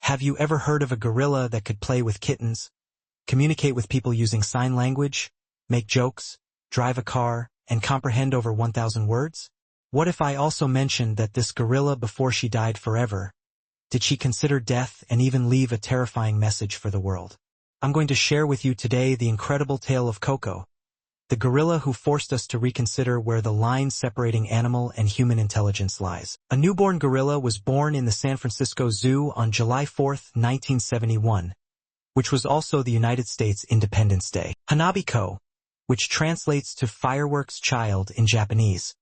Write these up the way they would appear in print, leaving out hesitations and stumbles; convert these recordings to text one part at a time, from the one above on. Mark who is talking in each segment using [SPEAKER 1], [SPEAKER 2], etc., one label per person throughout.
[SPEAKER 1] Have you ever heard of a gorilla that could play with kittens, communicate with people using sign language, make jokes, drive a car, and comprehend over 1,000 words? What if I also mentioned that this gorilla, before she died forever, did she consider death and even leave a terrifying message for the world? I'm going to share with you today the incredible tale of Koko, the gorilla who forced us to reconsider where the line separating animal and human intelligence lies. A newborn gorilla was born in the San Francisco Zoo on July 4, 1971, which was also the United States Independence Day. Hanabiko, which translates to fireworks child in Japanese,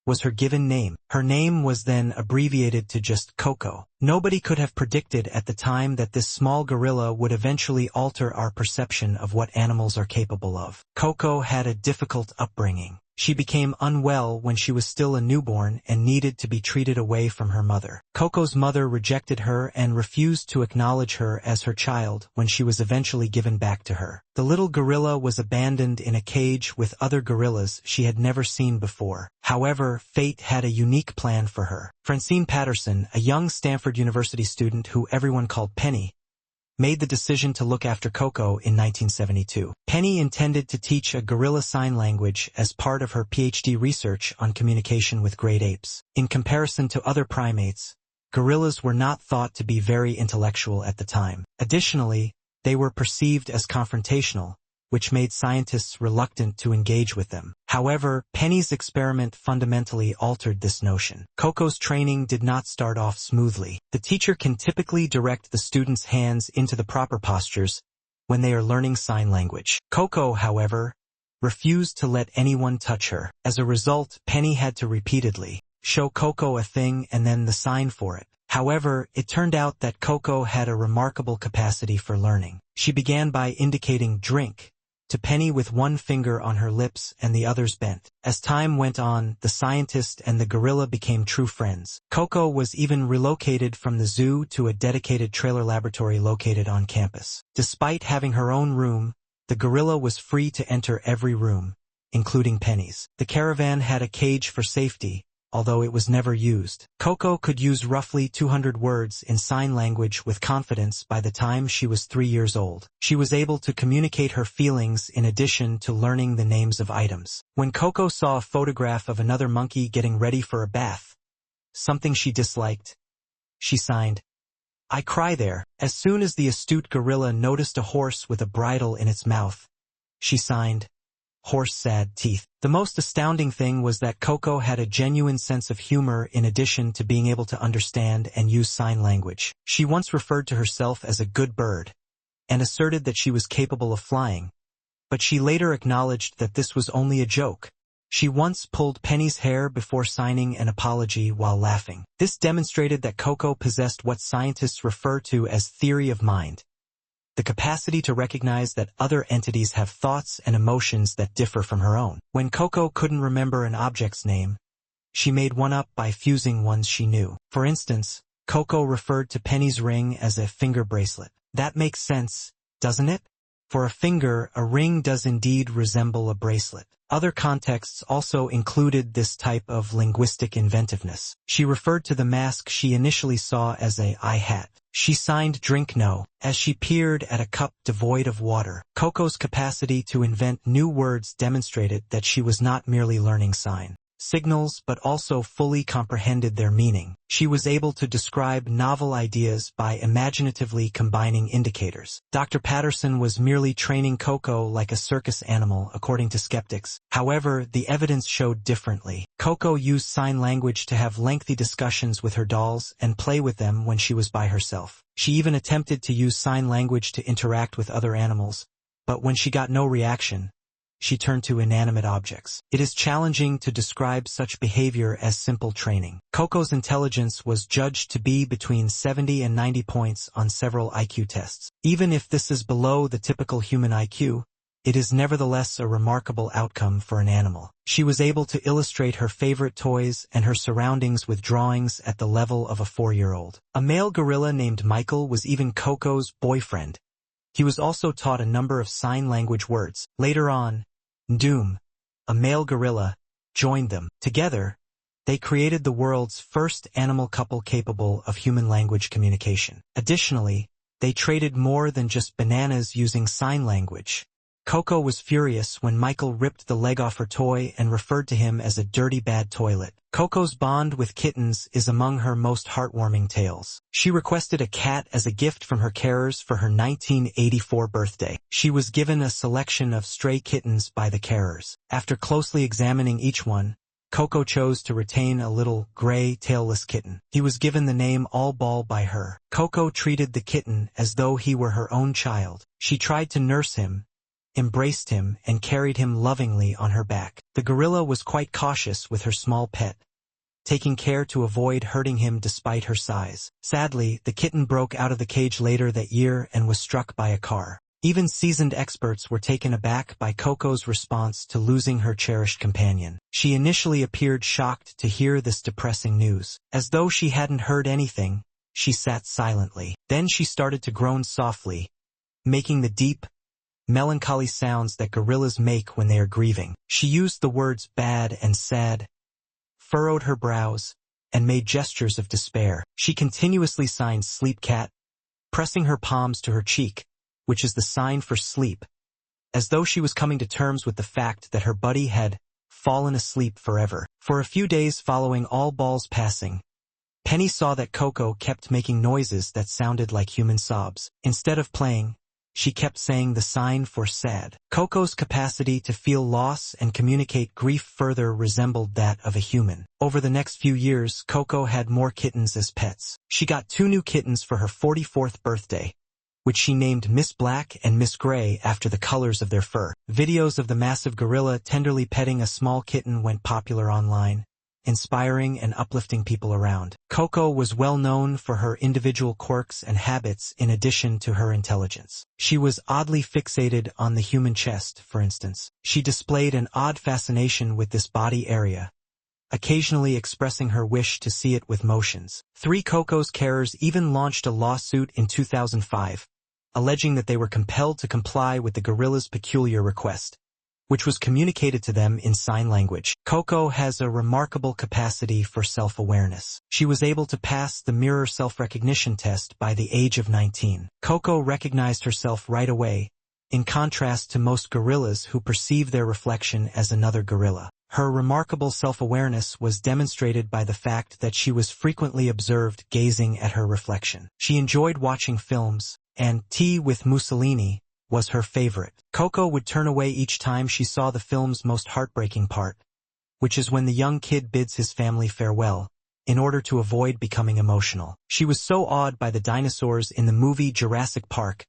[SPEAKER 1] was her given name. Her name was then abbreviated to just Koko. Nobody could have predicted at the time that this small gorilla would eventually alter our perception of what animals are capable of. Koko had a difficult upbringing. She became unwell when she was still a newborn and needed to be treated away from her mother. Koko's mother rejected her and refused to acknowledge her as her child when she was eventually given back to her. The little gorilla was abandoned in a cage with other gorillas she had never seen before. However, fate had a unique plan for her. Francine Patterson, a young Stanford University student who everyone called Penny, made the decision to look after Koko in 1972. Penny intended to teach a gorilla sign language as part of her PhD research on communication with great apes. In comparison to other primates, gorillas were not thought to be very intellectual at the time. Additionally, they were perceived as confrontational, which made scientists reluctant to engage with them. However, Penny's experiment fundamentally altered this notion. Koko's training did not start off smoothly. The teacher can typically direct the student's hands into the proper postures when they are learning sign language. Koko, however, refused to let anyone touch her. As a result, Penny had to repeatedly show Koko a thing and then the sign for it. However, it turned out that Koko had a remarkable capacity for learning. She began by indicating drink to Penny with one finger on her lips and the others bent. As time went on, the scientist and the gorilla became true friends. Koko was even relocated from the zoo to a dedicated trailer laboratory located on campus. Despite having her own room, the gorilla was free to enter every room, including Penny's. The caravan had a cage for safety, although it was never used. Koko could use roughly 200 words in sign language with confidence by the time she was 3 years old. She was able to communicate her feelings in addition to learning the names of items. When Koko saw a photograph of another monkey getting ready for a bath, something she disliked, she signed, "I cry there." As soon as the astute gorilla noticed a horse with a bridle in its mouth, she signed, "Horse sad teeth." The most astounding thing was that Koko had a genuine sense of humor in addition to being able to understand and use sign language. She once referred to herself as a good bird and asserted that she was capable of flying, but she later acknowledged that this was only a joke. She once pulled Penny's hair before signing an apology while laughing. This demonstrated that Koko possessed what scientists refer to as theory of mind, the capacity to recognize that other entities have thoughts and emotions that differ from her own. When Koko couldn't remember an object's name, she made one up by fusing ones she knew. For instance, Koko referred to Penny's ring as a finger bracelet. That makes sense, doesn't it? For a finger, a ring does indeed resemble a bracelet. Other contexts also included this type of linguistic inventiveness. She referred to the mask she initially saw as a eye hat. She signed drink no, as she peered at a cup devoid of water. Koko's capacity to invent new words demonstrated that she was not merely learning sign signals but also fully comprehended their meaning. She was able to describe novel ideas by imaginatively combining indicators. Dr. Patterson was merely training Koko like a circus animal, according to skeptics. However, the evidence showed differently. Koko used sign language to have lengthy discussions with her dolls and play with them when she was by herself. She even attempted to use sign language to interact with other animals, but when she got no reaction, she turned to inanimate objects. It is challenging to describe such behavior as simple training. Koko's intelligence was judged to be between 70 and 90 points on several IQ tests. Even if this is below the typical human IQ, it is nevertheless a remarkable outcome for an animal. She was able to illustrate her favorite toys and her surroundings with drawings at the level of a 4-year-old. A male gorilla named Michael was even Koko's boyfriend. He was also taught a number of sign language words. Later on, Doom, a male gorilla, joined them. Together, They created the world's first animal couple capable of human language communication. Additionally, they traded more than just bananas using sign language. Coco was furious when Michael ripped the leg off her toy and referred to him as a dirty bad toilet. Coco's bond with kittens is among her most heartwarming tales. She requested a cat as a gift from her carers for her 1984 birthday. She was given a selection of stray kittens by the carers. After closely examining each one, Coco chose to retain a little, gray, tailless kitten. He was given the name All Ball by her. Coco treated the kitten as though he were her own child. She tried to nurse him, embraced him, and carried him lovingly on her back. The gorilla was quite cautious with her small pet, taking care to avoid hurting him despite her size. Sadly, the kitten broke out of the cage later that year and was struck by a car. Even seasoned experts were taken aback by Coco's response to losing her cherished companion. She initially appeared shocked to hear this depressing news. As though she hadn't heard anything, she sat silently. Then she started to groan softly, making the deep, melancholy sounds that gorillas make when they are grieving. She used the words bad and sad, furrowed her brows, and made gestures of despair. She continuously signed sleep cat, pressing her palms to her cheek, which is the sign for sleep, as though she was coming to terms with the fact that her buddy had fallen asleep forever. For a few days following All Ball's passing, Penny saw that Coco kept making noises that sounded like human sobs. Instead of playing, she kept saying the sign for sad. Coco's capacity to feel loss and communicate grief further resembled that of a human. Over the next few years, Coco had more kittens as pets. She got 2 new kittens for her 44th birthday, which she named Miss Black and Miss Gray after the colors of their fur. Videos of the massive gorilla tenderly petting a small kitten went popular online, inspiring and uplifting people around. Coco was well known for her individual quirks and habits in addition to her intelligence. She was oddly fixated on the human chest, for instance. She displayed an odd fascination with this body area, occasionally expressing her wish to see it with motions. 3 Coco's carers even launched a lawsuit in 2005, alleging that they were compelled to comply with the gorilla's peculiar request, which was communicated to them in sign language. Coco has a remarkable capacity for self-awareness. She was able to pass the mirror self-recognition test by the age of 19. Coco recognized herself right away, in contrast to most gorillas who perceive their reflection as another gorilla. Her remarkable self-awareness was demonstrated by the fact that she was frequently observed gazing at her reflection. She enjoyed watching films, and Tea with Mussolini was her favorite. Coco would turn away each time she saw the film's most heartbreaking part, which is when the young kid bids his family farewell, in order to avoid becoming emotional. She was so awed by the dinosaurs in the movie Jurassic Park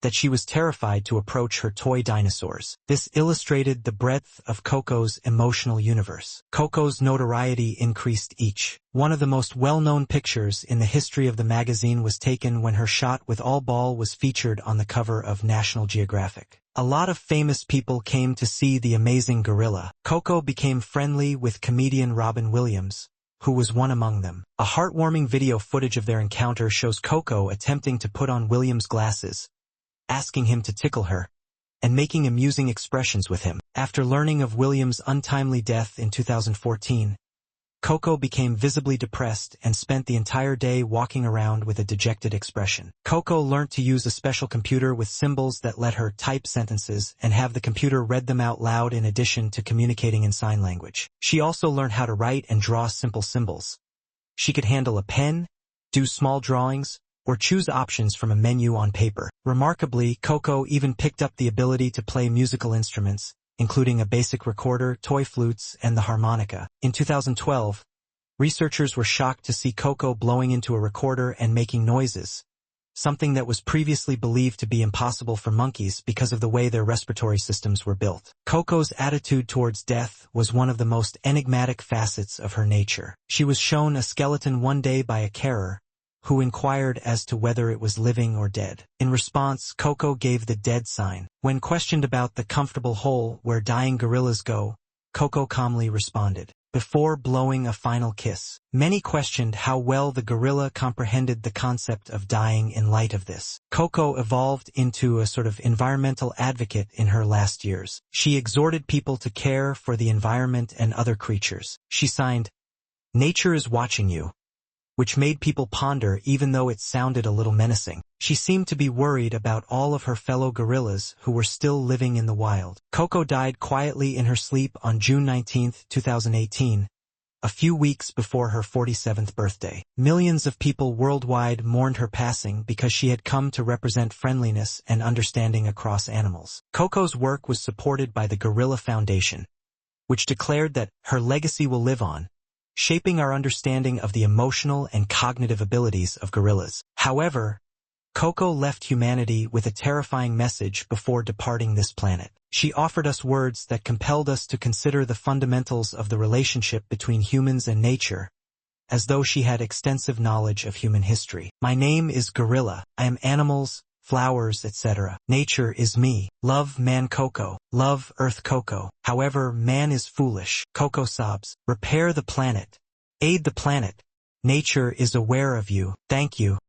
[SPEAKER 1] that she was terrified to approach her toy dinosaurs. This illustrated the breadth of Coco's emotional universe. Coco's notoriety increased each. One of the most well-known pictures in the history of the magazine was taken when her shot with All Ball was featured on the cover of National Geographic. A lot of famous people came to see the amazing gorilla. Coco became friendly with comedian Robin Williams, who was one among them. A heartwarming video footage of their encounter shows Coco attempting to put on Williams' glasses, asking him to tickle her, and making amusing expressions with him. After learning of Williams' untimely death in 2014, Coco became visibly depressed and spent the entire day walking around with a dejected expression. Coco learned to use a special computer with symbols that let her type sentences and have the computer read them out loud in addition to communicating in sign language. She also learned how to write and draw simple symbols. She could handle a pen, do small drawings, or choose options from a menu on paper. Remarkably, Coco even picked up the ability to play musical instruments, including a basic recorder, toy flutes, and the harmonica. In 2012, researchers were shocked to see Coco blowing into a recorder and making noises, something that was previously believed to be impossible for monkeys because of the way their respiratory systems were built. Coco's attitude towards death was one of the most enigmatic facets of her nature. She was shown a skeleton one day by a carer, who inquired as to whether it was living or dead. In response, Coco gave the dead sign. When questioned about the comfortable hole where dying gorillas go, Coco calmly responded, "Before blowing a final kiss." Many questioned how well the gorilla comprehended the concept of dying in light of this. Coco evolved into a sort of environmental advocate in her last years. She exhorted people to care for the environment and other creatures. She signed Nature is watching you, which made people ponder even though it sounded a little menacing. She seemed to be worried about all of her fellow gorillas who were still living in the wild. Coco died quietly in her sleep on June 19, 2018, a few weeks before her 47th birthday. Millions of people worldwide mourned her passing because she had come to represent friendliness and understanding across animals. Coco's work was supported by the Gorilla Foundation, which declared that her legacy will live on, shaping our understanding of the emotional and cognitive abilities of gorillas. However, Coco left humanity with a terrifying message before departing this planet. She offered us words that compelled us to consider the fundamentals of the relationship between humans and nature, as though she had extensive knowledge of human history. My name is Gorilla. I am animals, flowers, etc. Nature is me. Love man Coco. Love Earth Coco. However, man is foolish. Coco sobs. Repair the planet. Aid the planet. Nature is aware of you. Thank you.